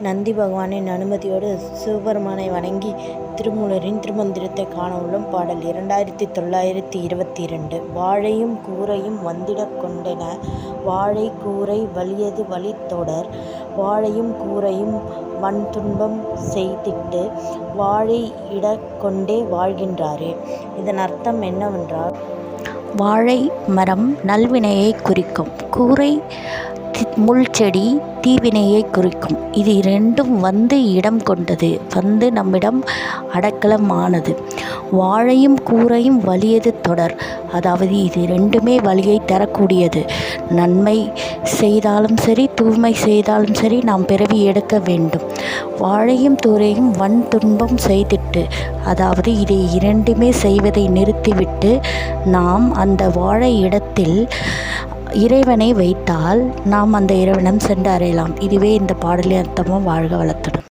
நந்தி பகவானின் அனுமதியோடு சிவபெருமானை வணங்கி திருமூலரின் திருமந்திரத்தை காண உள்ளோம். பாடல் 2922. வாழையும் கூரையும் வந்திடக் கொண்டென வாழை கூரை வலியது வழித்தொடர் வாழையும் கூரையும் வன் துன்பம் செய்திட்டு வாழை இடக் கொண்டே வாழ்கின்றாரே. இதன் அர்த்தம் என்னவென்றால், வாழை மரம் நல்வினையை குறிக்கும், கூரை முள் செடி தீவினையை குறிக்கும். இது இரண்டும் வந்து இடம் கொண்டது, வந்து நம்மிடம் அடக்கலமானது. வாழையும் கூரையும் வலியது தொடர், அதாவது இது ரெண்டுமே வலியை தரக்கூடியது. நன்மை செய்தாலும் சரி, தூய்மை செய்தாலும் சரி, நாம் பிறவி எடுக்க வேண்டும். வாழையும் தூரையும் வன் துன்பம் செய்திட்டு, அதாவது இதை இரண்டுமே செய்வதை நிறுத்திவிட்டு நாம் அந்த வாழை இடத்தில் இறைவனை வைத்தால் நாம் அந்த இறைவனம் சென்று அடையலாம். இதுவே இந்த பாடலின் அர்த்தமும். வாழ்க வளத்துடன்.